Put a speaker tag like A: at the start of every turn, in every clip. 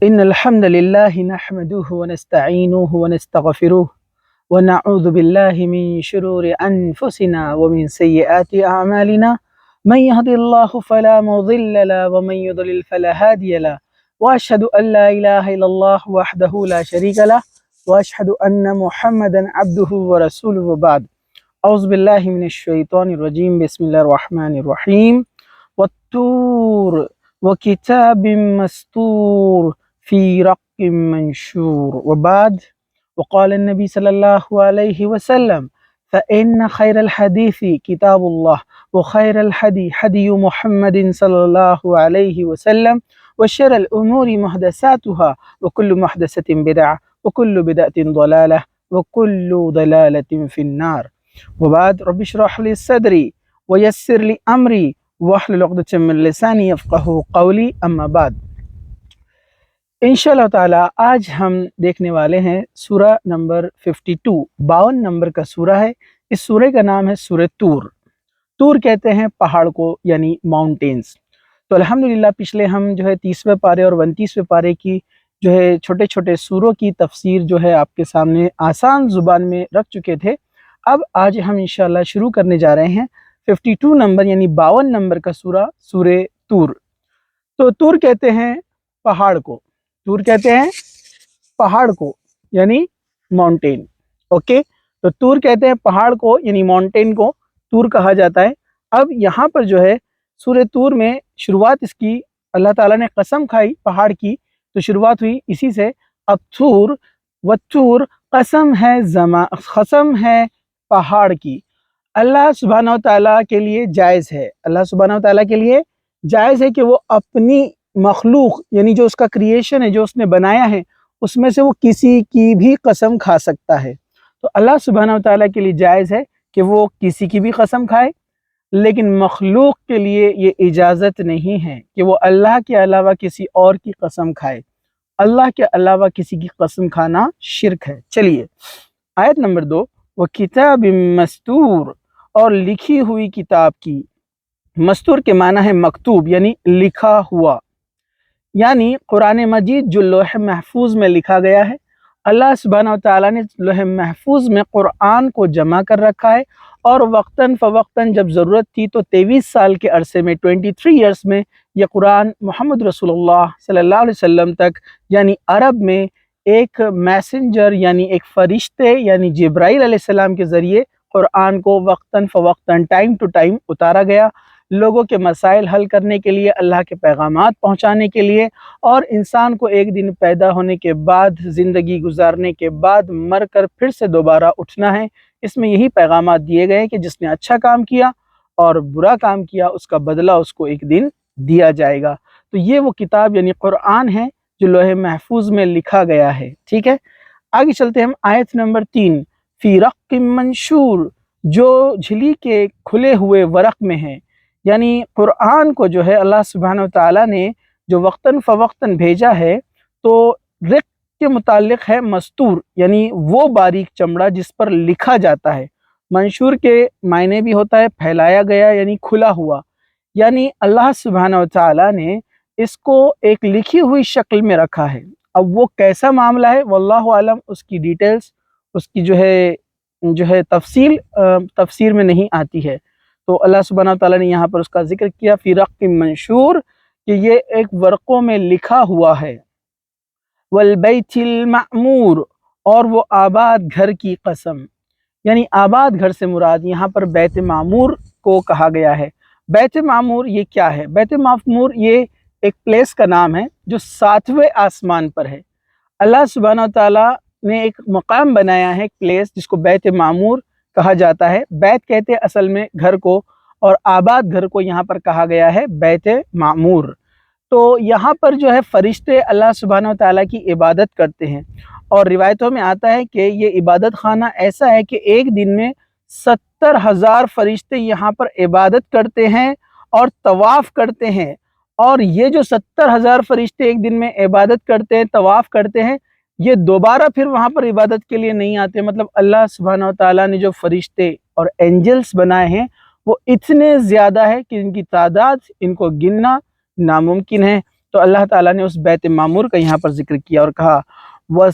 A: إن الحمد لله نحمده ونستعينه ونستغفره ونعوذ بالله من شرور أنفسنا ومن سيئات أعمالنا من يهد الله فلا مضل له ومن يضلل فلا هادي له وأشهد أن لا إله إلا الله وحده لا شريك له وأشهد أن محمدا عبده ورسوله وبعد أعوذ بالله من الشيطان الرجيم بسم الله الرحمن الرحيم والطور وكتاب مستور في رق منشور وبعد وقال النبي صلى الله عليه وسلم فإن خير الحديث كتاب الله وخير الهدي هدي محمد صلى الله عليه وسلم وشر الأمور محدثاتها وكل محدثة بدعة وكل بدعة ضلالة وكل ضلالة في النار وبعد رب اشرح لي صدري ويسر لي أمري واحلل عقدة من لساني يفقهوا قولي اما بعد۔ انشاءاللہ تعالی آج ہم دیکھنے والے ہیں سورہ نمبر 52، 52 نمبر کا سورہ ہے۔ اس سورہ کا نام ہے سورہ طور۔ طور کہتے ہیں پہاڑ کو، یعنی ماؤنٹینز۔ تو الحمدللہ پچھلے ہم 30ویں پارے اور 29ویں پارے کی چھوٹے چھوٹے سوروں کی تفسیر آپ کے سامنے آسان زبان میں رکھ چکے تھے۔ اب آج ہم انشاءاللہ شروع کرنے جا رہے ہیں 52 نمبر یعنی 52 نمبر کا سورہ، سورہ طور۔ تو طور کہتے ہیں پہاڑ کو، طور کہتے ہیں پہاڑ کو یعنی ماؤنٹین۔ اوکے، تو طور کہتے ہیں پہاڑ کو یعنی ماؤنٹین کو طور کہا جاتا ہے۔ اب یہاں پر سورہ طور میں شروعات اس کی اللہ تعالیٰ نے قسم کھائی پہاڑ کی، تو شروعات ہوئی اسی سے، الطور والطور، قسم ہے پہاڑ کی۔ اللہ سبحانہ و تعالیٰ کے لیے جائز ہے، اللہ سبحانہ و تعالیٰ کے لیے جائز ہے کہ وہ اپنی مخلوق یعنی جو اس کا کریشن ہے، جو اس نے بنایا ہے، اس میں سے وہ کسی کی بھی قسم کھا سکتا ہے۔ تو اللہ سبحانہ و تعالیٰ کے لیے جائز ہے کہ وہ کسی کی بھی قسم کھائے، لیکن مخلوق کے لیے یہ اجازت نہیں ہے کہ وہ اللہ کے علاوہ کسی اور کی قسم کھائے۔ اللہ کے علاوہ کسی کی قسم کھانا شرک ہے۔ چلیے آیت نمبر 2، وَكِتَابٍ مَسْطُورٍ، اور لکھی ہوئی کتاب کی۔ مستور کے معنی ہے مکتوب یعنی لکھا ہوا، یعنی قرآن مجید جو لوح محفوظ میں لکھا گیا ہے۔ اللہ سبحانہ و تعالیٰ نے لوح محفوظ میں قرآن کو جمع کر رکھا ہے، اور وقتاً فوقتاً جب ضرورت تھی تو 23 سال کے عرصے میں 23 ایئرس میں یہ قرآن محمد رسول اللہ صلی اللہ علیہ وسلم تک، یعنی عرب میں ایک میسنجر یعنی ایک فرشتے یعنی جبرائیل علیہ السلام کے ذریعے قرآن کو وقتاً فوقتاً ٹائم ٹو ٹائم اتارا گیا، لوگوں کے مسائل حل کرنے کے لیے، اللہ کے پیغامات پہنچانے کے لیے، اور انسان کو ایک دن پیدا ہونے کے بعد، زندگی گزارنے کے بعد مر کر پھر سے دوبارہ اٹھنا ہے۔ اس میں یہی پیغامات دیے گئے کہ جس نے اچھا کام کیا اور برا کام کیا، اس کا بدلہ اس کو ایک دن دیا جائے گا۔ تو یہ وہ کتاب یعنی قرآن ہے جو لوح محفوظ میں لکھا گیا ہے۔ ٹھیک ہے، آگے چلتے ہیں ہم آیت نمبر 3، فی رق منشور، جو جھلی کے کھلے ہوئے ورق میں ہے۔ یعنی قرآن کو اللہ سبحانہ وتعالیٰ نے جو وقتاً فوقتاً بھیجا ہے، تو رق کے متعلق ہے مستور، یعنی وہ باریک چمڑا جس پر لکھا جاتا ہے۔ منشور کے معنی بھی ہوتا ہے پھیلایا گیا یعنی کھلا ہوا، یعنی اللہ سبحانہ وتعالیٰ نے اس کو ایک لکھی ہوئی شکل میں رکھا ہے۔ اب وہ کیسا معاملہ ہے واللہ عالم، اس کی ڈیٹیلز، اس کی تفسیر میں نہیں آتی ہے۔ تو اللہ سبحانہ وتعالیٰ نے یہاں پر اس کا ذکر کیا فی رق منشور، کہ یہ ایک ورقوں میں لکھا ہوا ہے۔ والبیت المعمور، اور وہ آباد گھر کی قسم، یعنی آباد گھر سے مراد یہاں پر بیت معمور کو کہا گیا ہے۔ بیت معمور یہ کیا ہے؟ بیت معمور یہ ایک پلیس کا نام ہے جو 7ویں آسمان پر ہے۔ اللہ سبحانہ وتعالیٰ نے ایک مقام بنایا ہے، ایک پلیس جس کو بیت معمور کہا جاتا ہے۔ بیت کہتے ہیں اصل میں گھر کو، اور آباد گھر کو یہاں پر کہا گیا ہے بیت معمور۔ تو یہاں پر فرشتے اللہ سبحانہ وتعالیٰ کی عبادت کرتے ہیں، اور روایتوں میں آتا ہے کہ یہ عبادت خانہ ایسا ہے کہ ایک دن میں 70,000 فرشتے یہاں پر عبادت کرتے ہیں اور طواف کرتے ہیں۔ اور یہ جو 70,000 فرشتے ایک دن میں عبادت کرتے ہیں، طواف کرتے ہیں، یہ دوبارہ پھر وہاں پر عبادت کے لیے نہیں آتے۔ مطلب اللہ سبحانہ وتعالیٰ نے جو فرشتے اور اینجلز بنائے ہیں وہ اتنے زیادہ ہے کہ ان کی تعداد، ان کو گننا ناممکن ہے۔ تو اللہ تعالیٰ نے اس بیت معمور کا یہاں پر ذکر کیا اور کہا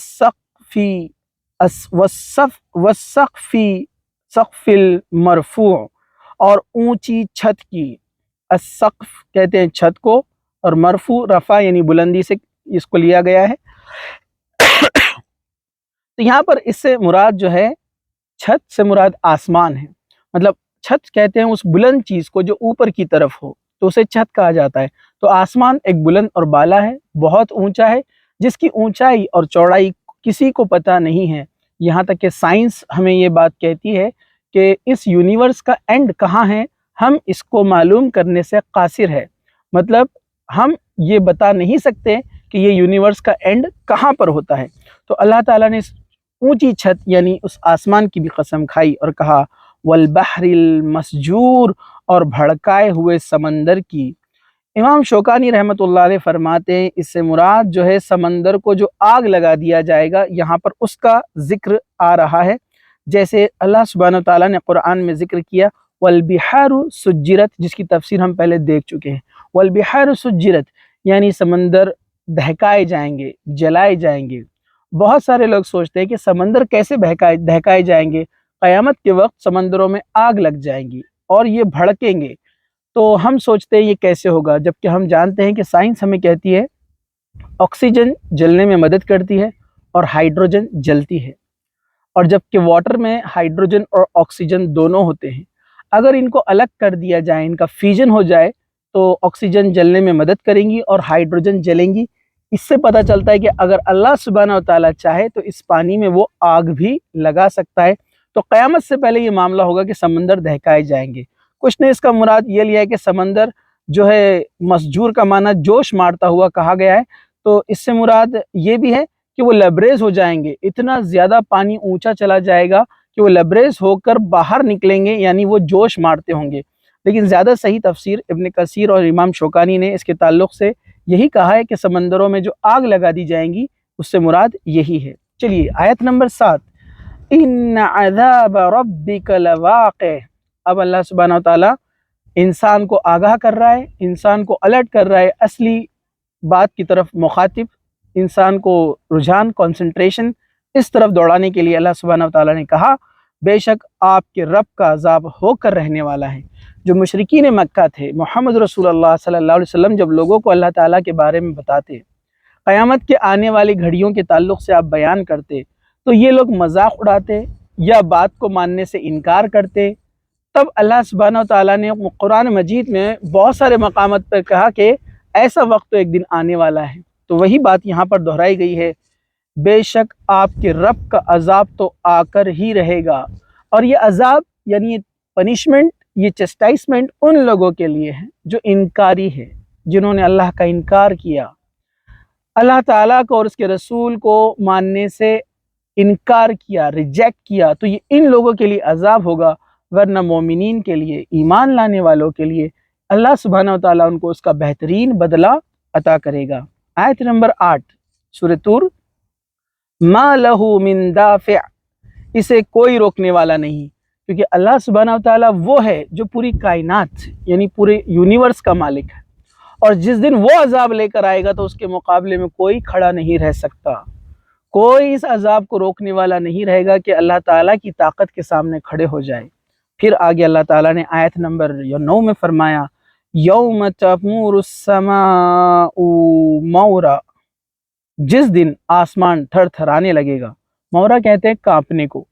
A: سقف المرفوع، اور اونچی چھت کی. السقف کہتے ہیں چھت کو، اور مرفوع رفع یعنی بلندی سے اس کو لیا گیا ہے. تو یہاں پر اس سے مراد جو ہے چھت سے مراد آسمان ہے. مطلب چھت کہتے ہیں اس بلند چیز کو جو اوپر کی طرف ہو، تو اسے چھت کہا جاتا ہے. تو آسمان ایک بلند اور بالا ہے، بہت اونچا ہے، جس کی اونچائی اور چوڑائی کسی کو پتہ نہیں ہے. یہاں تک کہ سائنس ہمیں یہ بات کہتی ہے کہ اس یونیورس کا اینڈ کہاں ہے، ہم اس کو معلوم کرنے سے قاصر ہے. مطلب ہم یہ بتا نہیں سکتے کہ یہ یونیورس کا اینڈ کہاں پر ہوتا ہے. تو اللہ تعالیٰ نے اس اونچی چھت یعنی اس آسمان کی بھی قسم کھائی اور کہا والبحر المسجور، اور بھڑکائے ہوئے سمندر کی. امام شوکانی رحمۃ اللہ علیہ فرماتے ہیں اس سے مراد جو ہے سمندر کو جو آگ لگا دیا جائے گا، یہاں پر اس کا ذکر آ رہا ہے. جیسے اللہ سبحانہ وتعالیٰ نے قرآن میں ذکر کیا والبحار سجرت، جس کی تفسیر ہم پہلے دیکھ چکے ہیں. والبحار سجرت یعنی سمندر دہکائے جائیں گے، جلائے جائیں گے. بہت سارے لوگ سوچتے ہیں کہ سمندر کیسے دہکائے جائیں گے؟ قیامت کے وقت سمندروں میں آگ لگ جائیں گی اور یہ بھڑکیں گے. تو ہم سوچتے ہیں یہ کیسے ہوگا، جبکہ ہم جانتے ہیں کہ سائنس ہمیں کہتی ہے آکسیجن جلنے میں مدد کرتی ہے اور ہائیڈروجن جلتی ہے. اور جبکہ واٹر میں ہائیڈروجن اور آکسیجن دونوں ہوتے ہیں. اگر ان کو الگ کر دیا جائے، ان کا فیوژن ہو جائے، تو آکسیجن جلنے میں مدد کریں گی اور ہائیڈروجن جلیں گی. اس سے پتہ چلتا ہے کہ اگر اللہ سبحانہ وتعالیٰ چاہے تو اس پانی میں وہ آگ بھی لگا سکتا ہے. تو قیامت سے پہلے یہ معاملہ ہوگا کہ سمندر دہکائے جائیں گے. کچھ نے اس کا مراد یہ لیا ہے کہ سمندر جو ہے مسجور کا معنی جوش مارتا ہوا کہا گیا ہے. تو اس سے مراد یہ بھی ہے کہ وہ لبریز ہو جائیں گے. اتنا زیادہ پانی اونچا چلا جائے گا کہ وہ لبریز ہو کر باہر نکلیں گے، یعنی وہ جوش مارتے ہوں گے. لیکن زیادہ صحیح تفسیر ابن کثیر اور امام شوکانی نے اس کے تعلق سے یہی کہا ہے کہ سمندروں میں جو آگ لگا دی جائیں گی اس سے مراد یہی ہے. چلیے آیت نمبر 7، ان عذاب ربک لواقع. اب اللہ سبحانہ وتعالیٰ انسان کو آگاہ کر رہا ہے، انسان کو الرٹ کر رہا ہے، اصلی بات کی طرف مخاطب، انسان کو رجحان، کنسنٹریشن اس طرف دوڑانے کے لیے اللہ سبحانہ وتعالیٰ نے کہا بے شک آپ کے رب کا عذاب ہو کر رہنے والا ہے. جو مشرکین مکہ تھے، محمد رسول اللہ صلی اللہ علیہ وسلم جب لوگوں کو اللہ تعالیٰ کے بارے میں بتاتے، قیامت کے آنے والی گھڑیوں کے تعلق سے آپ بیان کرتے، تو یہ لوگ مذاق اڑاتے یا بات کو ماننے سے انکار کرتے. تب اللہ سبحانہ وتعالیٰ نے قرآن مجید میں بہت سارے مقامات پر کہا کہ ایسا وقت تو ایک دن آنے والا ہے. تو وہی بات یہاں پر دہرائی گئی ہے، بے شک آپ کے رب کا عذاب تو آ کر ہی رہے گا. اور یہ عذاب یعنی یہ پنشمنٹ، یہ چسٹائسمنٹ ان لوگوں کے لیے ہے جو انکاری ہے، جنہوں نے اللہ کا انکار کیا، اللہ تعالیٰ کو اور اس کے رسول کو ماننے سے انکار کیا، ریجیکٹ کیا. تو یہ ان لوگوں کے لیے عذاب ہوگا، ورنہ مومنین کے لیے، ایمان لانے والوں کے لیے اللہ سبحانہ وتعالیٰ ان کو اس کا بہترین بدلہ عطا کرے گا. آیت نمبر 8 سورہ طور، ما لہ من دافع، اسے کوئی روکنے والا نہیں، کیونکہ اللہ سبحانہ وتعالیٰ وہ ہے جو پوری کائنات یعنی پورے یونیورس کا مالک ہے. اور جس دن وہ عذاب لے کر آئے گا تو اس کے مقابلے میں کوئی کھڑا نہیں رہ سکتا، کوئی اس عذاب کو روکنے والا نہیں رہے گا کہ اللہ تعالیٰ کی طاقت کے سامنے کھڑے ہو جائے. پھر آگے اللہ تعالیٰ نے آیت نمبر 9 میں فرمایا یوم تمور السماء مورا، جس دن آسمان تھر تھرانے لگے گا. مورا کہتے ہیں کانپنے کو.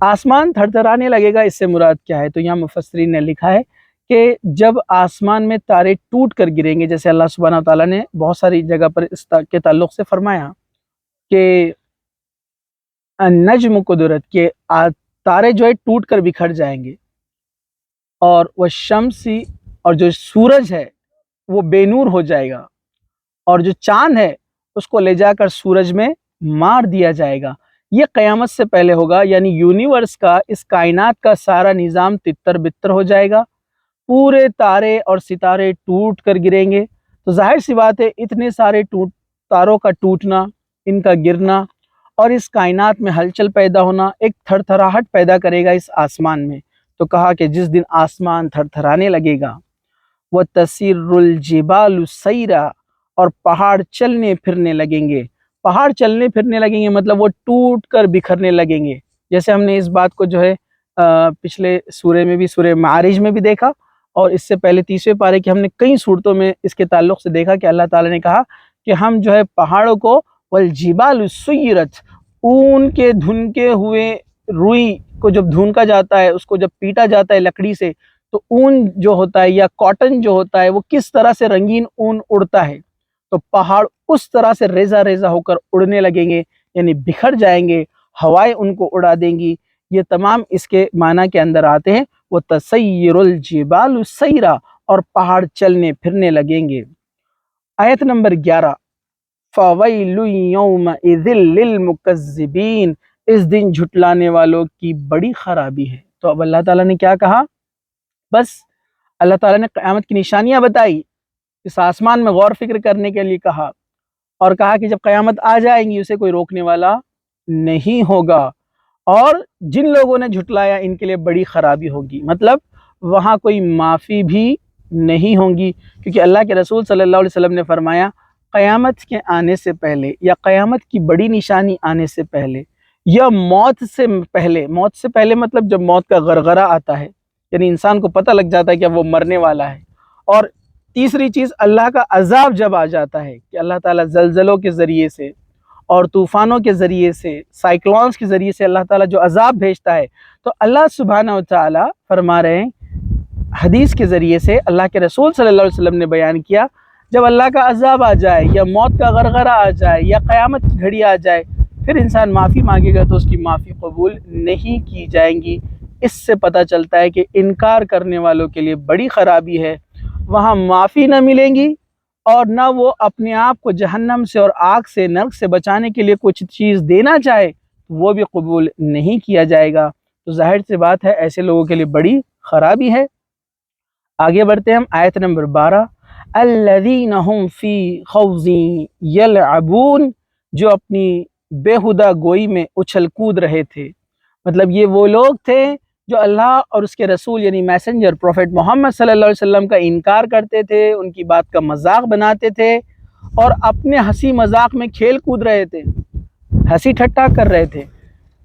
A: آسمان تھر تھرانے لگے گا، اس سے مراد کیا ہے؟ تو یہاں مفسرین نے لکھا ہے کہ جب آسمان میں تارے ٹوٹ کر گریں گے، جیسے اللہ سبحانہ وتعالیٰ نے بہت ساری جگہ پر اس کے تعلق سے فرمایا کہ النجم قدرت کے تارے جو ہے ٹوٹ کر بکھر جائیں گے، اور وہ شمسی، اور جو سورج ہے وہ بے نور ہو جائے گا، اور جو چاند ہے اس کو لے جا کر سورج میں مار دیا جائے گا. یہ قیامت سے پہلے ہوگا، یعنی یونیورس کا، اس کائنات کا سارا نظام تتر بتر ہو جائے گا، پورے تارے اور ستارے ٹوٹ کر گریں گے. تو ظاہر سی بات ہے اتنے سارے تاروں کا ٹوٹنا، ان کا گرنا اور اس کائنات میں ہلچل پیدا ہونا ایک تھر تھراہٹ پیدا کرے گا اس آسمان میں. تو کہا کہ جس دن آسمان تھر تھرانے لگے گا، وَتَسِرُّ الْجِبَالُ سَيْرًا، اور پہاڑ چلنے پھرنے لگیں گے۔ پہاڑ چلنے پھرنے لگیں گے مطلب وہ ٹوٹ کر بکھرنے لگیں گے، جیسے ہم نے اس بات کو جو ہے پچھلے سورے میں بھی، سورہ معارج میں بھی دیکھا، اور اس سے پہلے تیسرے پارے کی ہم نے کئی صورتوں میں اس کے تعلق سے دیکھا کہ اللہ تعالیٰ نے کہا کہ ہم جو ہے پہاڑوں کو والجبال سیرت، اون کے دھنکے ہوئے روئی کو جب دھونکا جاتا ہے، اس کو جب پیٹا جاتا ہے لکڑی سے، تو اون جو ہوتا ہے یا کاٹن جو ہوتا ہے وہ کس طرح سے رنگین اون اڑتا ہے، تو پہاڑ اس طرح سے ریزہ ریزہ ہو کر اڑنے لگیں گے، یعنی بکھر جائیں گے، ہوائیں ان کو اڑا دیں گی۔ یہ تمام اس کے معنی کے اندر آتے ہیں، وہ تسیر الجبال سیرا، اور پہاڑ چلنے پھرنے لگیں گے۔ آیت نمبر 11، فَوَيْلٌ يَوْمَئِذٍ لِّلْمُكَذِّبِينَ، اس دن جھٹلانے والوں کی بڑی خرابی ہے۔ تو اب اللہ تعالیٰ نے کیا کہا؟ بس اللہ تعالیٰ نے قیامت کی نشانیاں بتائی، اس آسمان میں غور فکر کرنے کے لیے کہا، اور کہا کہ جب قیامت آ جائیں گی اسے کوئی روکنے والا نہیں ہوگا، اور جن لوگوں نے جھٹلایا ان کے لیے بڑی خرابی ہوگی، مطلب وہاں کوئی معافی بھی نہیں ہوگی، کیونکہ اللہ کے رسول صلی اللہ علیہ وسلم نے فرمایا قیامت کے آنے سے پہلے یا قیامت کی بڑی نشانی آنے سے پہلے یا موت سے پہلے مطلب جب موت کا غرغرہ آتا ہے، یعنی انسان کو پتہ لگ جاتا ہے کہ اب وہ مرنے والا ہے، اور تیسری چیز اللہ کا عذاب جب آ جاتا ہے کہ اللہ تعالیٰ زلزلوں کے ذریعے سے اور طوفانوں کے ذریعے سے، سائیکلونز کے ذریعے سے اللہ تعالیٰ جو عذاب بھیجتا ہے، تو اللہ سبحانہ و تعالیٰ فرما رہے ہیں حدیث کے ذریعے سے، اللہ کے رسول صلی اللہ علیہ وسلم نے بیان کیا، جب اللہ کا عذاب آ جائے یا موت کا غرغرہ آ جائے یا قیامت کی گھڑی آ جائے، پھر انسان معافی مانگے گا تو اس کی معافی قبول نہیں کی جائیں گی۔ اس سے پتہ چلتا ہے کہ انکار کرنے والوں کے لیے بڑی خرابی ہے، وہاں معافی نہ ملیں گی، اور نہ وہ اپنے آپ کو جہنم سے اور آگ سے، نرک سے بچانے کے لیے کچھ چیز دینا چاہے وہ بھی قبول نہیں کیا جائے گا۔ تو ظاہر سی بات ہے ایسے لوگوں کے لیے بڑی خرابی ہے۔ آگے بڑھتے ہیں ہم، آیت نمبر 12، الذین هم فی خوض یلعبون، جو اپنی بےہودہ گوئی میں اچھل کود رہے تھے، مطلب یہ وہ لوگ تھے جو اللہ اور اس کے رسول یعنی میسنجر پروفیٹ محمد صلی اللہ علیہ وسلم کا انکار کرتے تھے، ان کی بات کا مذاق بناتے تھے، اور اپنے ہنسی مذاق میں کھیل کود رہے تھے، ہنسی ٹھٹا کر رہے تھے۔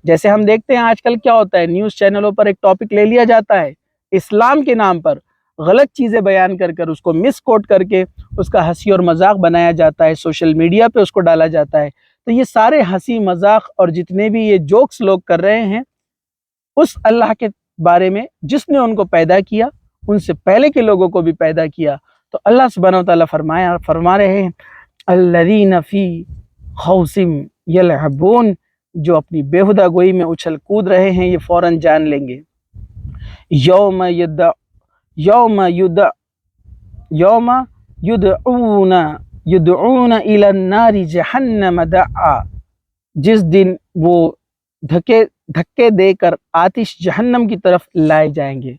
A: جیسے ہم دیکھتے ہیں آج کل کیا ہوتا ہے، نیوز چینلوں پر ایک ٹاپک لے لیا جاتا ہے، اسلام کے نام پر غلط چیزیں بیان کر کر اس کو مس کوٹ کر کے اس کا ہنسی اور مذاق بنایا جاتا ہے، سوشل میڈیا پہ اس کو ڈالا جاتا ہے۔ تو یہ سارے ہنسی مذاق اور جتنے بھی یہ جوکس لوگ کر رہے ہیں، اس اللہ کے بارے میں جس نے ان کو پیدا کیا، ان سے پہلے کے لوگوں کو بھی پیدا کیا۔ تو اللہ سبحانہ و تعالیٰ فرما رہے ہیں الذین فی خوض یلعبون، جو اپنی بےہودہ گوئی میں اچھل کود رہے ہیں، یہ فوراً جان لیں گے۔ یوم یدعون الی النار جہنم دعا، جس دن وہ دھکے دے کر آتش جہنم کی طرف لائے جائیں گے،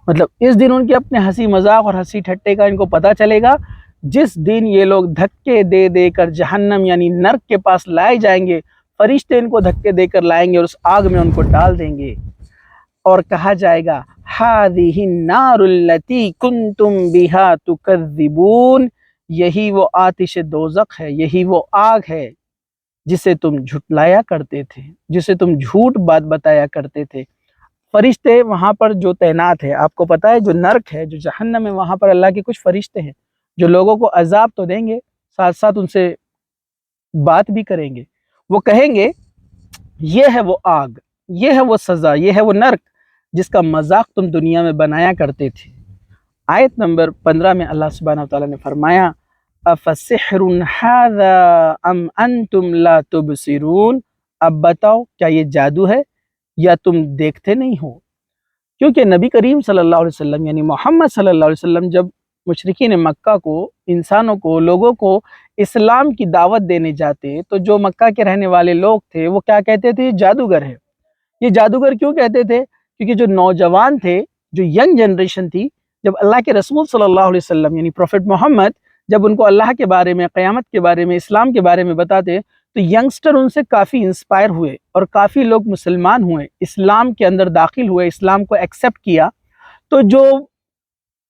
A: مطلب اس دن ان کے اپنے ہنسی مذاق اور ہنسی ٹھٹے کا ان کو پتہ چلے گا، جس دن یہ لوگ دھکے دے دے کر جہنم یعنی نرک کے پاس لائے جائیں گے، فرشتے ان کو دھکے دے کر لائیں گے اور اس آگ میں ان کو ڈال دیں گے، اور کہا جائے گا ہذہ النار التی کنتم بہا تکذبون، یہی وہ آتش دوزخ ہے، یہی وہ آگ ہے جسے تم جھٹلایا کرتے تھے، جسے تم جھوٹ بات بتایا کرتے تھے۔ فرشتے وہاں پر جو تعینات ہے، آپ کو پتہ ہے جو نرک ہے، جو جہنم ہے، وہاں پر اللہ کے کچھ فرشتے ہیں جو لوگوں کو عذاب تو دیں گے، ساتھ ساتھ ان سے بات بھی کریں گے، وہ کہیں گے یہ ہے وہ آگ، یہ ہے وہ سزا، یہ ہے وہ نرک جس کا مذاق تم دنیا میں بنایا کرتے تھے۔ آیت نمبر 15 میں اللہ سبحانہ وتعالیٰ نے فرمایا افسحر ھذا ام انتم لا تبصرون، اب بتاؤ کیا یہ جادو ہے یا تم دیکھتے نہیں ہو؟ کیونکہ نبی کریم صلی اللہ علیہ وسلم یعنی محمد صلی اللہ علیہ وسلم جب مشرکین مکہ کو، انسانوں کو، لوگوں کو اسلام کی دعوت دینے جاتے تو جو مکہ کے رہنے والے لوگ تھے وہ کیا کہتے تھے؟ جادوگر ہے۔ یہ جادوگر کیوں کہتے تھے؟ کیونکہ جو نوجوان تھے، جو ینگ جنریشن تھی، جب اللہ کے رسول صلی اللہ علیہ وسلم یعنی پروفیٹ محمد جب ان کو اللہ کے بارے میں، قیامت کے بارے میں، اسلام کے بارے میں بتاتے تو ینگسٹر ان سے کافی انسپائر ہوئے اور کافی لوگ مسلمان ہوئے، اسلام کے اندر داخل ہوئے، اسلام کو ایکسیپٹ کیا۔ تو جو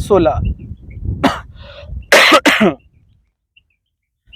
A: 16,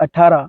A: 18,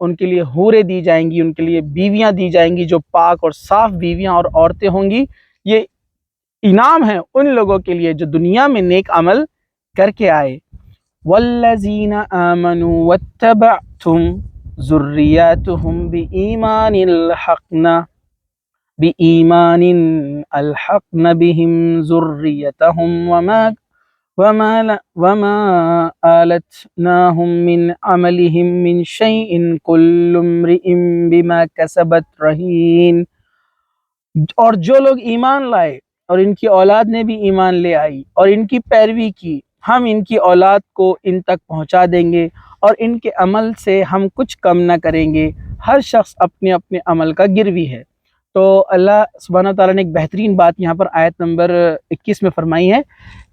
A: ان کے لیے حوریں دی جائیں گی، ان کے لیے بیویاں دی جائیں گی جو پاک اور صاف بیویاں اور عورتیں ہوں گی۔ یہ انعام ہے ان لوگوں کے لیے جو دنیا میں نیک عمل کر کے آئے۔ والذین آمنوا واتبعتم ذریاتهم بإیمان الحقنا بهم ذریتهم وما آلتناهم من عملهم من شيء كل امرئ بما كسبت رهین۔ اور جو لوگ ایمان لائے اور ان کی اولاد نے بھی ایمان لے آئی اور ان کی پیروی کی، ہم ان کی اولاد کو ان تک پہنچا دیں گے اور ان کے عمل سے ہم کچھ کم نہ کریں گے۔ ہر شخص اپنے اپنے عمل کا گروی ہے۔ تو اللہ سبحانہ و تعالیٰ نے ایک بہترین بات یہاں پر آیت نمبر 21 میں فرمائی ہے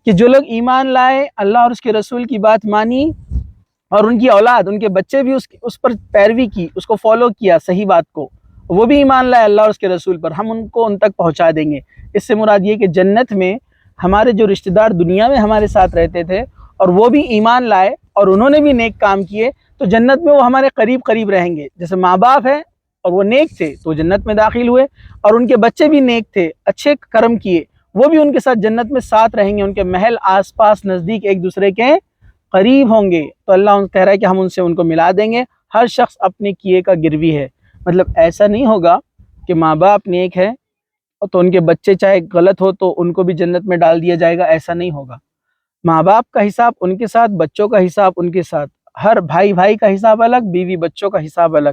A: کہ جو لوگ ایمان لائے، اللہ اور اس کے رسول کی بات مانی، اور ان کی اولاد، ان کے بچے بھی اس پر پیروی کی، اس کو فالو کیا صحیح بات کو، وہ بھی ایمان لائے اللہ اور اس کے رسول پر، ہم ان کو ان تک پہنچا دیں گے۔ اس سے مراد یہ کہ جنت میں ہمارے جو رشتہ دار دنیا میں ہمارے ساتھ رہتے تھے اور وہ بھی ایمان لائے اور انہوں نے بھی نیک کام کیے، تو جنت میں وہ ہمارے قریب قریب رہیں گے۔ جیسے ماں باپ ہیں اور وہ نیک تھے تو جنت میں داخل ہوئے، اور ان کے بچے بھی نیک تھے، اچھے کرم کیے، وہ بھی ان کے ساتھ جنت میں ساتھ رہیں گے، ان کے محل آس پاس نزدیک ایک دوسرے کے قریب ہوں گے۔ تو اللہ کہہ رہا ہے کہ ہم ان سے ان کو ملا دیں گے۔ ہر شخص اپنے کیے کا گروی ہے، مطلب ایسا نہیں ہوگا کہ ماں باپ نیک ہے تو ان کے بچے چاہے غلط ہو تو ان کو بھی جنت میں ڈال دیا جائے گا، ایسا نہیں ہوگا۔ ماں باپ کا حساب ان کے ساتھ، بچوں کا حساب ان کے ساتھ، ہر بھائی کا حساب الگ، بیوی بچوں کا حساب الگ،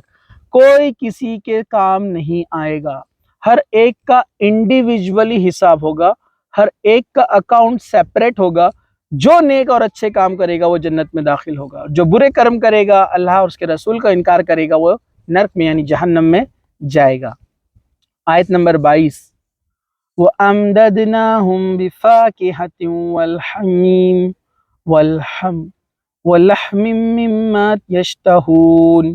A: کوئی کسی کے کام نہیں آئے گا۔ ہر ایک کا انڈیویجولی حساب ہوگا، ہر ایک کا اکاؤنٹ سیپریٹ ہوگا۔ جو نیک اور اچھے کام کرے گا وہ جنت میں داخل ہوگا، جو برے کرم کرے گا، اللہ اور اس کے رسول کا انکار کرے گا، وہ نرک میں یعنی جہنم میں جائے گا۔ آیت نمبر 22، وَأَمْدَدْنَاهُمْ بِفَاكِهَةٍ وَلَحْمٍ مِّمَّا يَشْتَهُونَ۔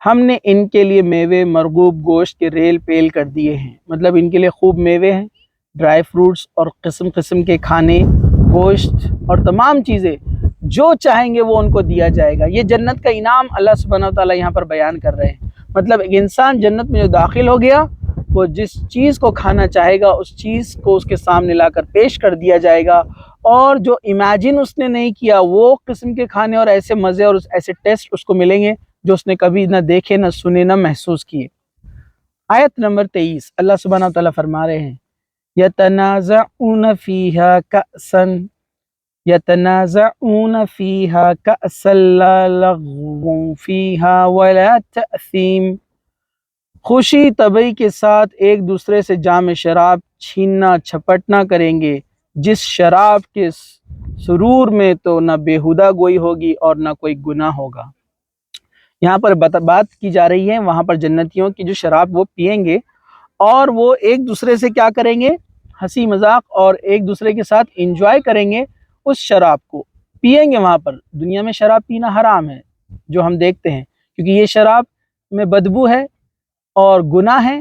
A: ہم نے ان کے لیے میوے مرغوب گوشت کے ریل پیل کر دیے ہیں، مطلب ان کے لیے خوب میوے ہیں، ڈرائی فروٹس اور قسم قسم کے کھانے، گوشت اور تمام چیزیں جو چاہیں گے وہ ان کو دیا جائے گا۔ یہ جنت کا انعام اللہ سبحانہ وتعالیٰ یہاں پر بیان کر رہے ہیں۔ مطلب ایک انسان جنت میں جو داخل ہو گیا، وہ جس چیز کو کھانا چاہے گا اس چیز کو اس کے سامنے لا کر پیش کر دیا جائے گا، اور جو امیجن اس نے نہیں کیا وہ قسم کے کھانے اور ایسے مزے اور ایسے ٹیسٹ اس کو ملیں گے جو اس نے کبھی نہ دیکھے، نہ سنے، نہ محسوس کیے۔ آیت نمبر 23، اللہ سبحانہ وتعالیٰ فرما رہے ہیں يَتَنَازَعُونَ فِيهَا كَأْسًا لَا لَغْوٌ فِيهَا وَلَا تَأْثِيمٌ۔ خوشی طبعی کے ساتھ ایک دوسرے سے جام شراب چھیننا جھپٹنا کریں گے، جس شراب کے سرور میں تو نہ بیہودہ گوئی ہوگی اور نہ کوئی گناہ ہوگا۔ یہاں پر بات کی جا رہی ہے وہاں پر جنتیوں کی جو شراب وہ پئیں گے، اور وہ ایک دوسرے سے کیا کریں گے، ہنسی مذاق اور ایک دوسرے کے ساتھ انجوائے کریں گے، اس شراب کو پئیں گے۔ وہاں پر دنیا میں شراب پینا حرام ہے جو ہم دیکھتے ہیں، کیونکہ یہ شراب میں بدبو ہے اور گناہ ہے،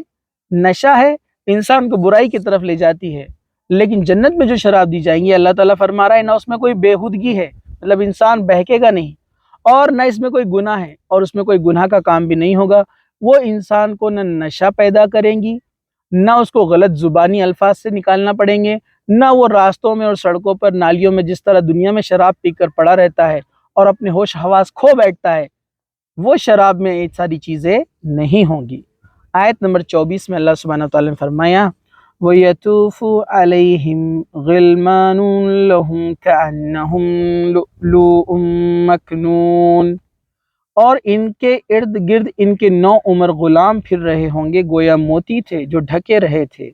A: نشہ ہے، انسان کو برائی کی طرف لے جاتی ہے۔ لیکن جنت میں جو شراب دی جائیں گی، اللہ تعالیٰ فرما رہا ہے نہ اس میں کوئی بےہودگی ہے، مطلب انسان بہکے گا نہیں، اور نہ اس میں کوئی گناہ ہے، اور اس میں کوئی گناہ کا کام بھی نہیں ہوگا۔ وہ انسان کو نہ نشہ پیدا کریں گی، نہ اس کو غلط زبانی الفاظ سے نکالنا پڑیں گے، نہ وہ راستوں میں اور سڑکوں پر نالیوں میں جس طرح دنیا میں شراب پی کر پڑا رہتا ہے اور اپنے ہوش حواس کھو بیٹھتا ہے، وہ شراب میں یہ ساری چیزیں نہیں ہوں گی۔ آیت نمبر 24 میں اللہ سبحانہ وتعالیٰ نے فرمایا وَيَطُوفُ عَلَيْهِمْ غِلْمَانٌ لَهُمْ كَأَنَّهُمْ لُؤْلُؤٌ مَّكْنُونٌ، اور ان کے ارد گرد ان کے 9 عمر غلام پھر رہے ہوں گے گویا موتی تھے جو ڈھکے رہے تھے۔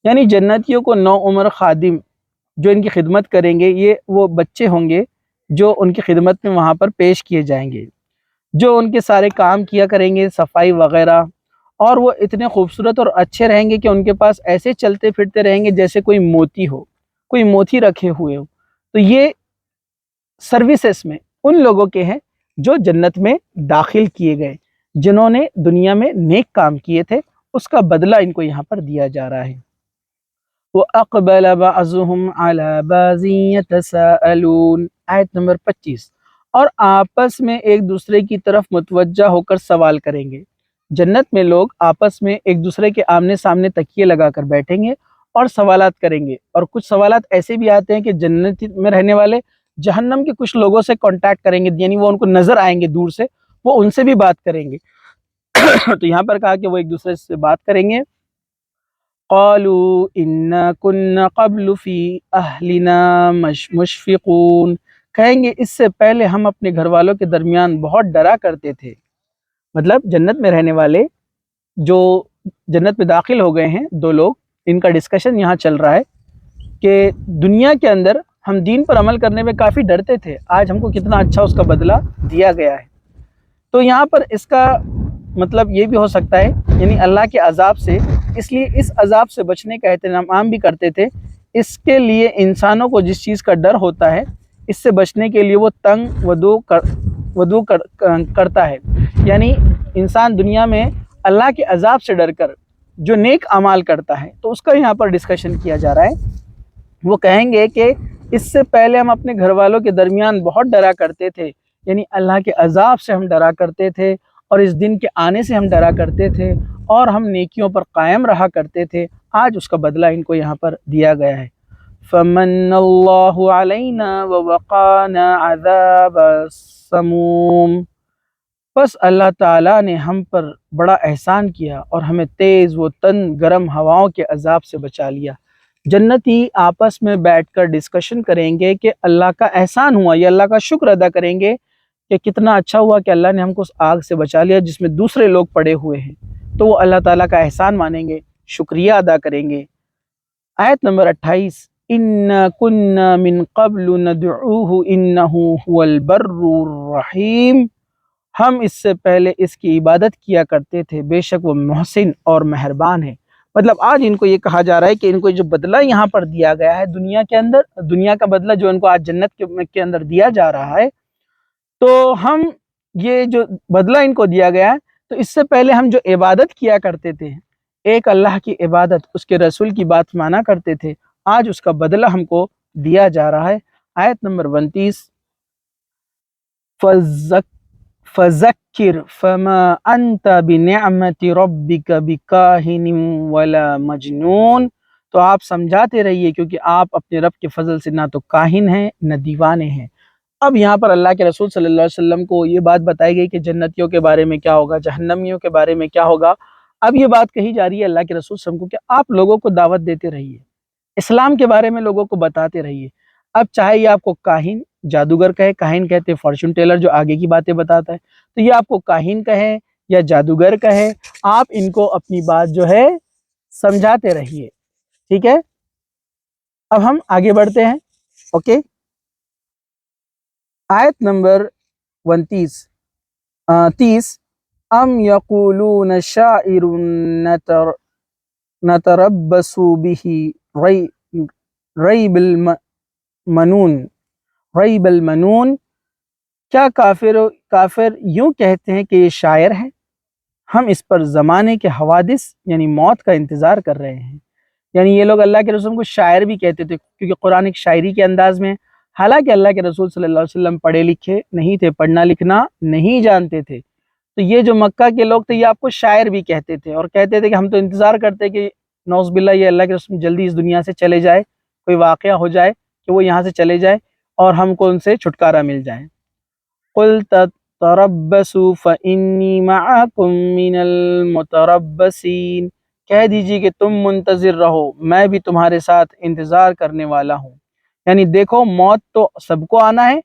A: یعنی جنتیوں کو 9 عمر خادم جو ان کی خدمت کریں گے، یہ وہ بچے ہوں گے جو ان کی خدمت میں وہاں پر پیش کیے جائیں گے، جو ان کے سارے کام کیا کریں گے، صفائی وغیرہ، اور وہ اتنے خوبصورت اور اچھے رہیں گے کہ ان کے پاس ایسے چلتے پھرتے رہیں گے جیسے کوئی موتی ہو، کوئی موتی رکھے ہوئے ہو۔ تو یہ سروسز میں ان لوگوں کے ہیں جو جنت میں داخل کیے گئے، جنہوں نے دنیا میں نیک کام کیے تھے، اس کا بدلہ ان کو یہاں پر دیا جا رہا ہے۔ وَأَقْبَلَ بَعْضُهُمْ عَلَى بَعْضٍ يَتَسَاءَلُونَ، آیت نمبر 25، اور آپس میں ایک دوسرے کی طرف متوجہ ہو کر سوال کریں گے۔ جنت میں لوگ آپس میں ایک دوسرے کے آمنے سامنے تکیے لگا کر بیٹھیں گے اور سوالات کریں گے، اور کچھ سوالات ایسے بھی آتے ہیں کہ جنت میں رہنے والے جہنم کے کچھ لوگوں سے کانٹیکٹ کریں گے، یعنی وہ ان کو نظر آئیں گے دور سے، وہ ان سے بھی بات کریں گے۔ تو یہاں پر کہا کہ وہ ایک دوسرے سے بات کریں گے۔ قالوا انا كنا قبل فی اہلنا مشفقون، کہیں گے اس سے پہلے ہم اپنے گھر والوں کے درمیان بہت ڈرا کرتے تھے۔ مطلب جنت میں رہنے والے جو جنت میں داخل ہو گئے ہیں دو لوگ، ان کا ڈسکشن یہاں چل رہا ہے کہ دنیا کے اندر ہم دین پر عمل کرنے میں کافی ڈرتے تھے، آج ہم کو کتنا اچھا اس کا بدلہ دیا گیا ہے۔ تو یہاں پر اس کا مطلب یہ بھی ہو سکتا ہے، یعنی اللہ کے عذاب سے، اس لیے اس عذاب سے بچنے کا اہتمام بھی کرتے تھے۔ اس کے لیے انسانوں کو جس چیز کا ڈر ہوتا ہے، اس سے بچنے کے لیے وہ تنگ ودو کرتا ہے، یعنی انسان دنیا میں اللہ کے عذاب سے ڈر کر جو نیک اعمال کرتا ہے، تو اس کا یہاں پر ڈسکشن کیا جا رہا ہے۔ وہ کہیں گے کہ اس سے پہلے ہم اپنے گھر والوں کے درمیان بہت ڈرا کرتے تھے، یعنی اللہ کے عذاب سے ہم ڈرا کرتے تھے، اور اس دن کے آنے سے ہم ڈرا کرتے تھے، اور ہم نیکیوں پر قائم رہا کرتے تھے، آج اس کا بدلہ ان کو یہاں پر دیا گیا ہے۔ فمن اللہ علینا ووقانا عذاب السموم، بس اللہ تعالیٰ نے ہم پر بڑا احسان کیا اور ہمیں تیز و تند گرم ہواؤں کے عذاب سے بچا لیا۔ جنتی آپس میں بیٹھ کر ڈسکشن کریں گے کہ اللہ کا احسان ہوا، یہ اللہ کا شکر ادا کریں گے کہ کتنا اچھا ہوا کہ اللہ نے ہم کو اس آگ سے بچا لیا جس میں دوسرے لوگ پڑے ہوئے ہیں، تو وہ اللہ تعالیٰ کا احسان مانیں گے، شکریہ ادا کریں گے۔ آیت نمبر 28، اِنَّا كُنَّا مِن قَبْلُ نَدْعُوهُ إِنَّهُ هُوَ الْبَرُّ الرَّحِيمُ، ہم اس سے پہلے اس کی عبادت کیا کرتے تھے، بے شک وہ محسن اور مہربان ہے۔ مطلب آج ان کو یہ کہا جا رہا ہے کہ ان کو جو بدلہ یہاں پر دیا گیا ہے دنیا کے اندر، دنیا کا بدلہ جو ان کو آج جنت کے اندر دیا جا رہا ہے، تو ہم یہ جو بدلہ ان کو دیا گیا ہے، تو اس سے پہلے ہم جو عبادت کیا کرتے تھے، ایک اللہ کی عبادت، اس کے رسول کی بات مانا کرتے تھے، آج اس کا بدلہ ہم کو دیا جا رہا ہے۔ آیت نمبر 29، فَذَكِّرْ فَمَا أَنْتَ بِنِعْمَةِ رَبِّكَ بِكَاهِنٍ وَلَا مَجْنُونٍ، تو آپ سمجھاتے رہیے کیونکہ آپ اپنے رب کے فضل سے نہ تو کاہن ہیں نہ دیوانے ہیں۔ اب یہاں پر اللہ کے رسول صلی اللہ علیہ وسلم کو یہ بات بتائی گئی کہ جنتیوں کے بارے میں کیا ہوگا، جہنمیوں کے بارے میں کیا ہوگا۔ اب یہ بات کہی جا رہی ہے اللہ کے رسول صلی اللہ علیہ وسلم کو کہ آپ لوگوں کو دعوت دیتے رہیے، اسلام کے بارے میں لوگوں کو بتاتے رہیے۔ اب چاہے یہ آپ کو کاہن، جادوگر کہے، کاہن کہتے ہیں فارچون ٹیلر جو آگے کی باتیں بتاتا ہے، تو یہ آپ کو کاہن کہے یا جادوگر کہے، آپ ان کو اپنی بات جو ہے سمجھاتے رہیے، ٹھیک ہے۔ اب ہم آگے بڑھتے ہیں، اوکے۔ آیت نمبر 30، ام یقولون شاعر نتربص به ریب المنون، کیا کافر یوں کہتے ہیں کہ یہ شاعر ہے، ہم اس پر زمانے کے حوادث یعنی موت کا انتظار کر رہے ہیں۔ یعنی یہ لوگ اللہ کے رسول کو شاعر بھی کہتے تھے کیونکہ قرآن ایک شاعری کے انداز میں، حالانکہ اللہ کے رسول صلی اللہ علیہ وسلم پڑھے لکھے نہیں تھے، پڑھنا لکھنا نہیں جانتے تھے، تو یہ جو مکہ کے لوگ تھے یہ آپ کو شاعر بھی کہتے تھے، اور کہتے تھے کہ ہم تو انتظار کرتے کہ نعوذ باللہ یہ اللہ کے رسول جلدی اس دنیا سے چلے جائے، کوئی واقعہ ہو جائے کہ وہ یہاں سے چلے جائے اور ہم کو ان سے چھٹکارا مل جائے۔ قُلْ تَرَبَّصُوا فَإِنِّي مَعَكُم مِّنَ الْمُتَرَبِّصِينَ، کہہ دیجیے کہ تم منتظر رہو، میں بھی تمہارے ساتھ انتظار کرنے والا ہوں۔ یعنی دیکھو موت تو سب کو آنا ہے،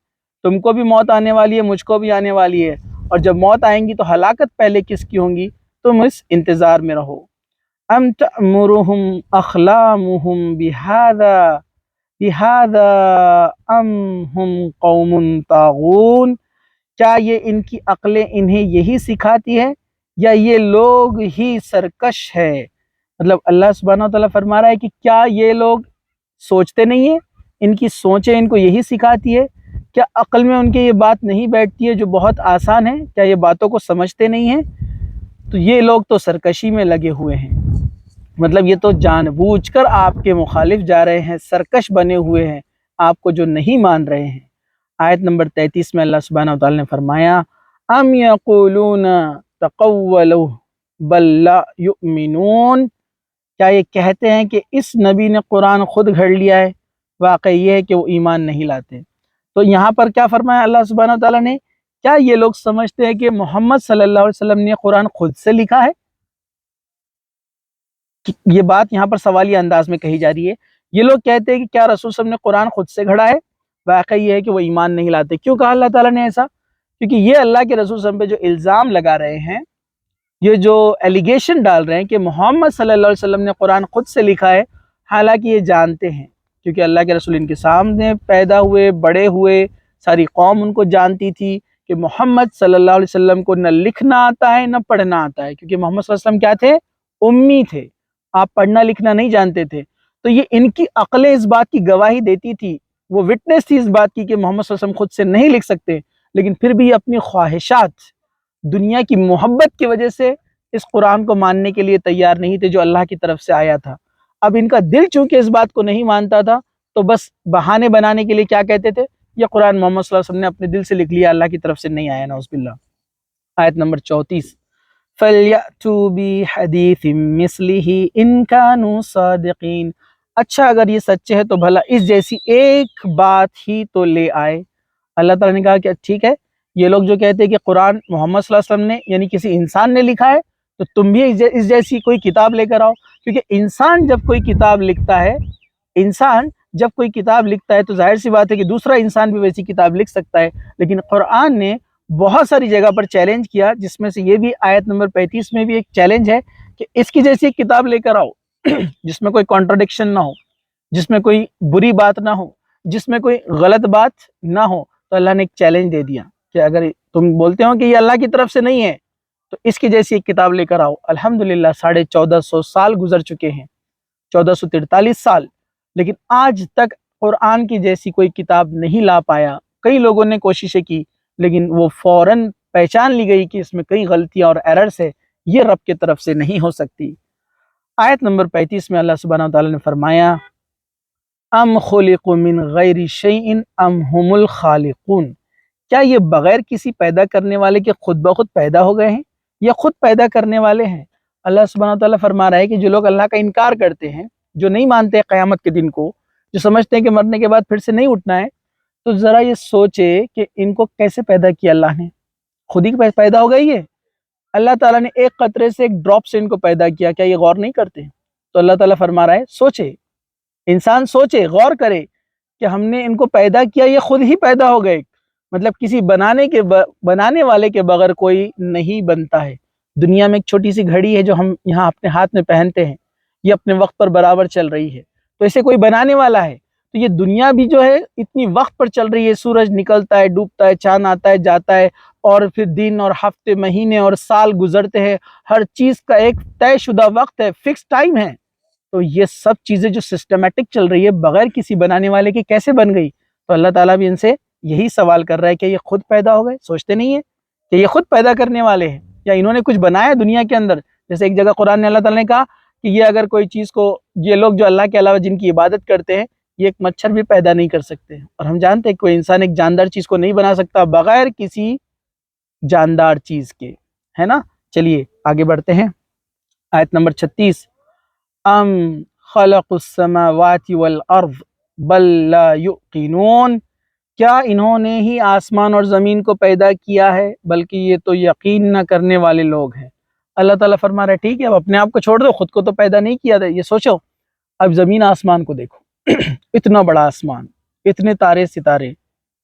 A: تم کو بھی موت آنے والی ہے، مجھ کو بھی آنے والی ہے، اور جب موت آئیں گی تو ہلاکت پہلے کس کی ہوں گی، تم اس انتظار میں رہو۔ ام تأمرہم اخلامہم بہذا ام ہم قوم طاغون، کیا یہ ان کی عقلیں انہیں یہی سکھاتی ہے یا یہ لوگ ہی سرکش ہے۔ مطلب اللہ سبحانہ و تعالیٰ فرما رہا ہے کہ کیا یہ لوگ سوچتے نہیں ہیں، ان کی سوچیں ان کو یہی سکھاتی ہے، کیا عقل میں ان کے یہ بات نہیں بیٹھتی ہے جو بہت آسان ہے، کیا یہ باتوں کو سمجھتے نہیں ہیں، تو یہ لوگ تو سرکشی میں لگے ہوئے ہیں۔ مطلب یہ تو جان بوجھ کر آپ کے مخالف جا رہے ہیں، سرکش بنے ہوئے ہیں، آپ کو جو نہیں مان رہے ہیں۔ آیت نمبر 33 میں اللہ سبحانہ و تعالی نے فرمایا ام یقولون تقولوا بل لا یؤمنون، کیا یہ کہتے ہیں کہ اس نبی نے قرآن خود گھڑ لیا ہے؟ واقعی یہ ہے کہ وہ ایمان نہیں لاتے۔ تو یہاں پر کیا فرمایا اللہ سبحانہ و تعالیٰ نے؟ کیا یہ لوگ سمجھتے ہیں کہ محمد صلی اللہ علیہ وسلم نے قرآن خود سے لکھا ہے؟ یہ بات یہاں پر سوالیہ انداز میں کہی جا رہی ہے۔ یہ لوگ کہتے ہیں کہ کیا رسول صلی اللہ علیہ وسلم نے قرآن خود سے گھڑا ہے؟ واقعی یہ ہے کہ وہ ایمان نہیں لاتے۔ کیوں کہا اللہ تعالیٰ نے ایسا؟ کیونکہ یہ اللہ کے رسول صلی اللہ علیہ وسلم پہ جو الزام لگا رہے ہیں، یہ جو ایلیگیشن ڈال رہے ہیں کہ محمد صلی اللہ علیہ وسلم نے قرآن خود سے لکھا ہے، حالانکہ یہ جانتے ہیں، کیونکہ اللہ کے رسول ان کے سامنے پیدا ہوئے، بڑے ہوئے، ساری قوم ان کو جانتی تھی کہ محمد صلی اللہ علیہ وسلم کو نہ لکھنا آتا ہے نہ پڑھنا آتا ہے، کیونکہ محمد صلی اللہ علیہ وسلم کیا تھے؟ امی تھے، آپ پڑھنا لکھنا نہیں جانتے تھے۔ تو یہ ان کی عقلیں اس بات کی گواہی دیتی تھی، وہ وٹنس تھی اس بات کی کہ محمد صلی اللہ علیہ وسلم خود سے نہیں لکھ سکتے، لیکن پھر بھی اپنی خواہشات، دنیا کی محبت کی وجہ سے اس قرآن کو ماننے کے لیے تیار نہیں تھے جو اللہ کی طرف سے آیا تھا۔ اب ان کا دل چونکہ اس بات کو نہیں مانتا تھا، تو بس بہانے بنانے کے لیے کیا کہتے تھے؟ یہ قرآن محمد صلی اللہ علیہ وسلم نے اپنے دل سے لکھ لیا، اللہ کی طرف سے نہیں آیا، نعوذ باللہ۔ آیت نمبر 34 فَلْيَأْتُوا بِحَدِيثٍ مِثْلِهِ إِن كَانُوا صَادِقِينَ، اچھا اگر یہ سچے ہیں تو بھلا اس جیسی ایک بات ہی تو لے آئے۔ اللہ تعالیٰ نے کہا کہ ٹھیک ہے، یہ لوگ جو کہتے ہیں کہ قرآن محمد صلی اللہ علیہ وسلم نے یعنی کسی انسان نے لکھا ہے، تو تم بھی اس جیسی کوئی کتاب لے کر آؤ، کیونکہ انسان جب کوئی کتاب لکھتا ہے، تو ظاہر سی بات ہے کہ دوسرا انسان بھی ویسی کتاب لکھ سکتا ہے۔ لیکن قرآن نے بہت ساری جگہ پر چیلنج کیا، جس میں سے یہ بھی آیت نمبر 35 میں بھی ایک چیلنج ہے کہ اس کی جیسی ایک کتاب لے کر آؤ جس میں کوئی کانٹرڈکشن نہ ہو، جس میں کوئی بری بات نہ ہو، جس میں کوئی غلط بات نہ ہو۔ تو اللہ نے ایک چیلنج دے دیا کہ اگر تم بولتے ہو کہ یہ اللہ کی طرف سے نہیں ہے تو اس کی جیسی ایک کتاب لے کر آؤ۔ الحمدللہ 1450 سال گزر چکے ہیں، 1443 سال، لیکن آج تک قرآن کی جیسی کوئی کتاب نہیں لا پایا۔ کئی لوگوں نے کوششیں کی، لیکن وہ فوراً پہچان لی گئی کہ اس میں کئی غلطیاں اور ایررز ہے، یہ رب کی طرف سے نہیں ہو سکتی۔ آیت نمبر 35 میں اللہ سبحانہ وتعالی نے فرمایا ام خلقوا من غیر شیء ام هم الخالقون، کیا یہ بغیر کسی پیدا کرنے والے کے خود بخود پیدا ہو گئے ہیں یا خود پیدا کرنے والے ہیں؟ اللہ سبحانہ وتعالی فرما رہا ہے کہ جو لوگ اللہ کا انکار کرتے ہیں، جو نہیں مانتے قیامت کے دن کو، جو سمجھتے ہیں کہ مرنے کے بعد پھر سے نہیں اٹھنا ہے، تو ذرا یہ سوچے کہ ان کو کیسے پیدا کیا اللہ نے؟ خود ہی پیدا ہو گئی ہے۔ اللہ تعالیٰ نے ایک قطرے سے، ایک ڈراپ سے ان کو پیدا کیا، کیا یہ غور نہیں کرتے؟ تو اللہ تعالیٰ فرما رہا ہے سوچے، انسان سوچے، غور کرے کہ ہم نے ان کو پیدا کیا، یہ خود ہی پیدا ہو گئے، مطلب کسی بنانے والے کے بغیر کوئی نہیں بنتا ہے۔ دنیا میں ایک چھوٹی سی گھڑی ہے جو ہم یہاں اپنے ہاتھ میں پہنتے ہیں، یہ اپنے وقت پر برابر چل رہی ہے، تو اسے کوئی بنانے والا ہے۔ تو یہ دنیا بھی جو ہے اتنی وقت پر چل رہی ہے، سورج نکلتا ہے، ڈوبتا ہے، چاند آتا ہے، جاتا ہے، اور پھر دن اور ہفتے، مہینے اور سال گزرتے ہیں، ہر چیز کا ایک طے شدہ وقت ہے، فکس ٹائم ہے۔ تو یہ سب چیزیں جو سسٹمیٹک چل رہی ہے بغیر کسی بنانے والے کے کیسے بن گئی؟ تو اللہ تعالیٰ بھی ان سے یہی سوال کر رہا ہے کہ یہ خود پیدا ہو گئے؟ سوچتے نہیں ہیں کہ یہ خود پیدا کرنے والے ہیں، یا انہوں نے کچھ بنایا دنیا کے اندر؟ جیسے ایک جگہ قرآن نے اللہ تعالیٰ نے کہا کہ یہ اگر کوئی چیز کو، یہ لوگ جو اللہ کے علاوہ جن کی عبادت کرتے ہیں، یہ ایک مچھر بھی پیدا نہیں کر سکتے، اور ہم جانتے ہیں کوئی انسان ایک جاندار چیز کو نہیں بنا سکتا بغیر کسی جاندار چیز کے، ہے نا؟ چلیے آگے بڑھتے ہیں۔ آیت نمبر 36 ام خلق السماوات والارض بل لا یوقنون، کیا انہوں نے ہی آسمان اور زمین کو پیدا کیا ہے بلکہ یہ تو یقین نہ کرنے والے لوگ ہیں۔ اللہ تعالیٰ فرما رہا ہے ٹھیک ہے، اب اپنے آپ کو چھوڑ دو، خود کو تو پیدا نہیں کیا تھا، یہ سوچو اب زمین آسمان کو دیکھو اتنا بڑا آسمان، اتنے تارے ستارے،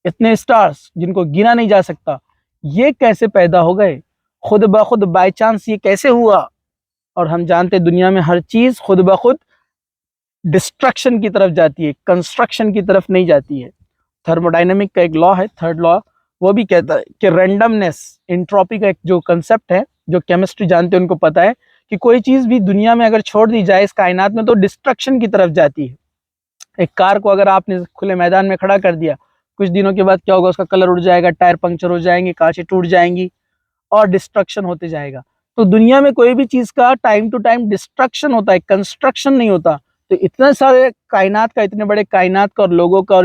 A: اتنے سٹارز جن کو گنا نہیں جا سکتا، یہ کیسے پیدا ہو گئے؟ خود بخود بائی چانس یہ کیسے ہوا؟ اور ہم جانتے دنیا میں ہر چیز خود بخود ڈسٹرکشن کی طرف جاتی ہے، کنسٹرکشن کی طرف نہیں جاتی ہے۔ تھرموڈائنمک کا ایک لا ہے، تھرڈ لا، وہ بھی کہتا ہے کہ رینڈمنس، انٹروپی کا ایک جو کنسپٹ ہے، جو کیمسٹری جانتے ہیں ان کو پتا ہے کہ کوئی چیز بھی دنیا میں اگر چھوڑ دی جائے اس کائنات میں تو ڈسٹرکشن کی طرف جاتی ہے۔ ایک کار کو اگر آپ نے کھلے میدان میں کھڑا کر دیا، کچھ دنوں کے بعد کیا ہوگا؟ اس کا کلر اڑ جائے گا، ٹائر پنکچر ہو جائیں گے، کانچیں ٹوٹ جائیں گی، اور ڈسٹرکشن ہوتے جائے گا۔ تو دنیا میں کوئی بھی چیز کا ٹائم ٹو ٹائم ڈسٹرکشن ہوتا ہے، کنسٹرکشن نہیں ہوتا۔ تو اتنے سارے کائنات کا، اتنے بڑے کائنات کا اور لوگوں کا اور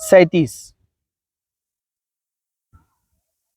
A: 37,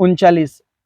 A: 39,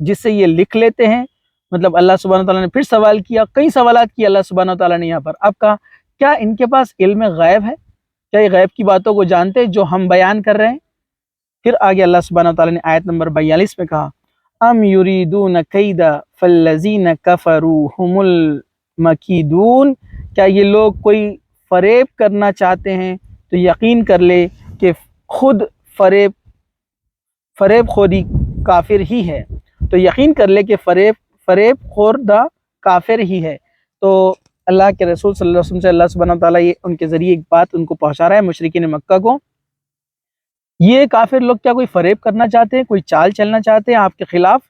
A: جس سے یہ لکھ لیتے ہیں. مطلب اللہ سبحانہ وتعالیٰ نے پھر سوال کیا، کئی سوالات کیے اللہ سبحانہ وتعالیٰ نے یہاں پر. اب کہا کیا ان کے پاس علم غیب ہے؟ کیا یہ غیب کی باتوں کو جانتے جو ہم بیان کر رہے ہیں؟ پھر آگے اللہ سبحانہ وتعالیٰ نے آیت نمبر 42 میں کہا ام یریدون کیدا فالذین کفروا هم المکیدون، کیا یہ لوگ کوئی فریب کرنا چاہتے ہیں تو یقین کر لے کہ خود فریب خوری کافر ہی ہے. تو یقین کر لے کہ فریب خوردہ کافر ہی ہے. تو اللہ کے رسول صلی اللہ علیہ وسلم سے اللہ سبحانہ وتعالیٰ یہ ان کے ذریعے ایک بات ان کو پہنچا رہا ہے مشرکین مکہ کو. یہ کافر لوگ کیا کوئی فریب کرنا چاہتے ہیں، کوئی چال چلنا چاہتے ہیں آپ کے خلاف؟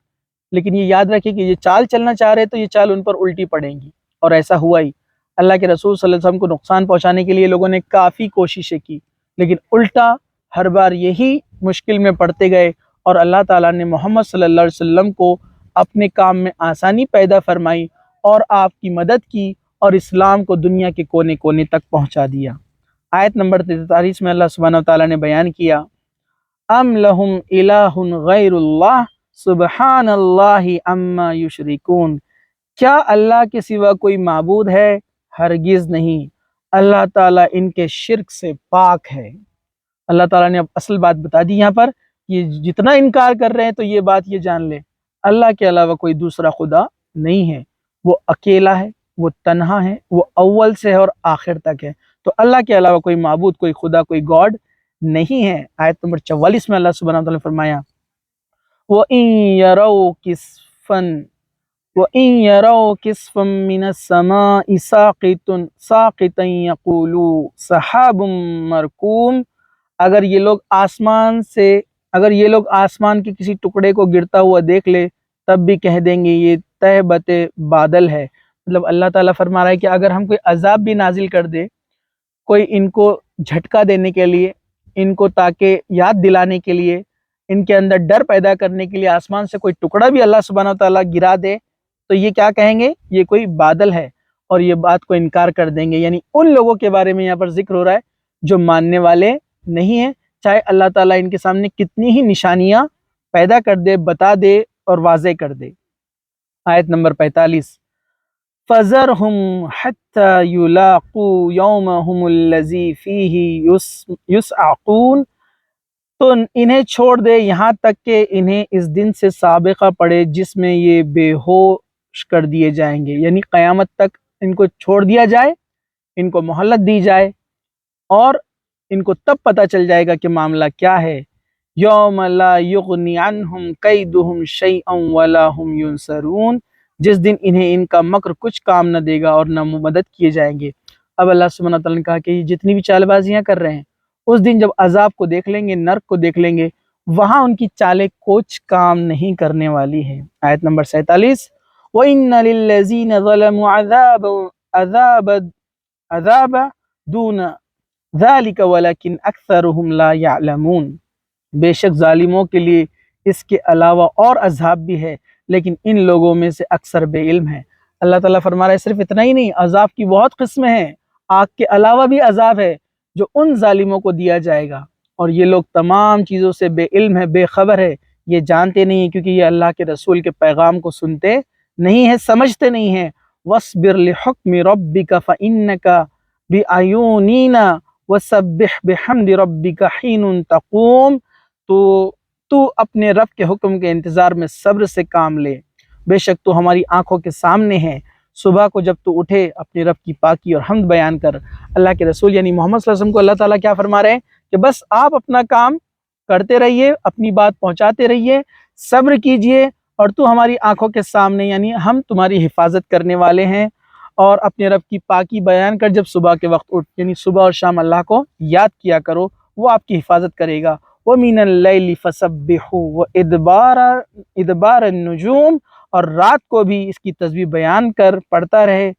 A: لیکن یہ یاد رکھیں کہ یہ چال چلنا چاہ رہے تو یہ چال ان پر الٹی پڑیں گی، اور ایسا ہوا ہی. اللہ کے رسول صلی اللہ علیہ وسلم کو نقصان پہنچانے کے لیے لوگوں نے کافی کوششیں کی، لیکن الٹا ہر بار یہی مشکل میں پڑتے گئے، اور اللہ تعالیٰ نے محمد صلی اللہ علیہ وسلم کو اپنے کام میں آسانی پیدا فرمائی اور آپ کی مدد کی اور اسلام کو دنیا کے کونے کونے تک پہنچا دیا. آیت نمبر 43 میں اللہ سبحانہ وتعالیٰ نے بیان کیا ام لہم الہ غیر اللہ سبحان اللہ عما یشرکون، کیا اللہ کے سوا کوئی معبود ہے؟ ہرگز نہیں، اللہ تعالیٰ ان کے شرک سے پاک ہے. اللہ تعالیٰ نے اب اصل بات بتا دی یہاں پر. یہ جتنا انکار کر رہے ہیں تو یہ بات یہ جان لے اللہ کے علاوہ کوئی دوسرا خدا نہیں ہے، وہ اکیلا ہے، وہ تنہا ہے، وہ اول سے ہے اور آخر تک ہے. تو اللہ کے علاوہ کوئی معبود، کوئی خدا، کوئی گاڈ نہیں ہے. آیت نمبر 44 میں اللہ سبحانہ وتعالیٰ نے فرمایا وَإِن يَرَوْا كِسْفًا مِّنَ السَّمَاءِ سَاقِطًا يَقُولُوا سَحَابٌ مَّرْكُومٌ، اگر یہ لوگ آسمان کے کسی ٹکڑے کو گرتا ہوا دیکھ لے تب بھی کہہ دیں گے یہ تہبت بادل ہے. مطلب اللہ تعالیٰ فرما رہا ہے کہ اگر ہم کوئی عذاب بھی نازل کر دے، کوئی ان کو جھٹکا دینے کے لیے، ان کو تاکہ یاد دلانے کے لیے، ان کے اندر ڈر پیدا کرنے کے لیے آسمان سے کوئی ٹکڑا بھی اللہ سبحانہ وتعالیٰ گرا دے تو یہ کیا کہیں گے؟ یہ کوئی بادل ہے، اور یہ بات کو انکار کر دیں گے. یعنی ان لوگوں کے بارے میں یہاں پر ذکر ہو رہا ہے جو ماننے والے نہیں ہیں، چاہے اللہ تعالیٰ ان کے سامنے کتنی ہی نشانیاں پیدا کر دے، بتا دے اور واضح کر دے. آیت نمبر 45 فَذَرْهُمْ حَتَّى يُلَاقُوا يَوْمَهُمُ الَّذِي فِيهِ يُسْعَقُونَ، تو انہیں چھوڑ دے یہاں تک کہ انہیں اس دن سے سابقہ پڑے جس میں یہ بے ہوش کر دیے جائیں گے. یعنی قیامت تک ان کو چھوڑ دیا جائے، ان کو مہلت دی جائے، اور ان کو تب پتہ چل جائے گا کہ معاملہ کیا ہے. یوم لا یغنی عنہم کیدہم شیئا ولا ہم ینصرون، جس دن انہیں ان کا مکر کچھ کام نہ دے گا اور نہ مدد کیے جائیں گے. اب اللہ سبحانہ وتعالیٰ نے کہا کہ یہ جتنی بھی چال بازیاں کر رہے ہیں اس دن جب عذاب کو دیکھ لیں گے، نرک کو دیکھ لیں گے، وہاں ان کی چالیں کچھ کام نہیں کرنے والی ہیں. آیت نمبر 47 وَإِنَّ لِلَّذِينَ ظَلَمُوا عَذَابًا دُونَ ذَلِكَ وَلَكِنْ أَكْثَرُهُمْ لَا يَعْلَمُونَ، بے شک ظالموں کے لیے اس کے علاوہ اور عذاب بھی ہے، لیکن ان لوگوں میں سے اکثر بے علم ہیں. اللہ تعالیٰ فرما رہا ہے صرف اتنا ہی نہیں، عذاب کی بہت قسمیں ہیں، آگ کے علاوہ بھی عذاب ہے جو ان ظالموں کو دیا جائے گا، اور یہ لوگ تمام چیزوں سے بے علم ہے، بے خبر ہے، یہ جانتے نہیں ہیں کیونکہ یہ اللہ کے رسول کے پیغام کو سنتے نہیں ہیں، سمجھتے نہیں ہیں. وَاصْبِرْ لِحُكْمِ رَبِّكَ فَإِنَّكَ بِأَعْيُنِنَا وَسَبِّحْ بِحَمْدِ رَبِّكَ حِينَ تَقُومُ، تو اپنے رب کے حکم کے انتظار میں صبر سے کام لے، بے شک تو ہماری آنکھوں کے سامنے ہے. صبح کو جب تو اٹھے اپنے رب کی پاکی اور حمد بیان کر. اللہ کے رسول یعنی محمد صلی اللہ علیہ وسلم کو اللہ تعالیٰ کیا فرما رہے ہیں کہ بس آپ اپنا کام کرتے رہیے، اپنی بات پہنچاتے رہیے، صبر کیجئے، اور تو ہماری آنکھوں کے سامنے، یعنی ہم تمہاری حفاظت کرنے والے ہیں. اور اپنے رب کی پاکی بیان کر، جب صبح کے وقت اٹھ، یعنی صبح اور شام اللہ کو یاد کیا کرو، وہ آپ کی حفاظت کرے گا. وَمِنَ اللَّيْلِ فَسَبِّحُوا وَإِدْبَارَ النُّجُومِ، اور رات کو بھی اس کی تسبیح بیان کر پڑھتا رہے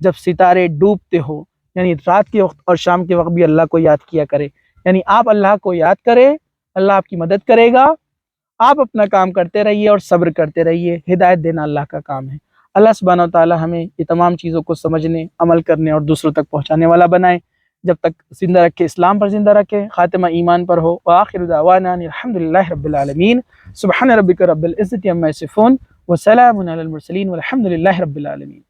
A: جب ستارے ڈوبتے ہو. یعنی رات کے وقت اور شام کے وقت بھی اللہ کو یاد کیا کرے. یعنی آپ اللہ کو یاد کرے، اللہ آپ کی مدد کرے گا. آپ اپنا کام کرتے رہیے اور صبر کرتے رہیے. ہدایت دینا اللہ کا کام ہے. اللہ سبحانہ و تعالی ہمیں یہ تمام چیزوں کو سمجھنے، عمل کرنے اور دوسروں تک پہنچانے والا بنائے. جب تک زندہ رکھے اسلام پر زندہ رکھے، خاتمہ ایمان پر ہو۔ وآخر دعوانا الحمدللہ رب العالمین۔ سبحان ربک رب العزت عما یصفون وسلام علی المرسلین والحمدللہ رب العالمین۔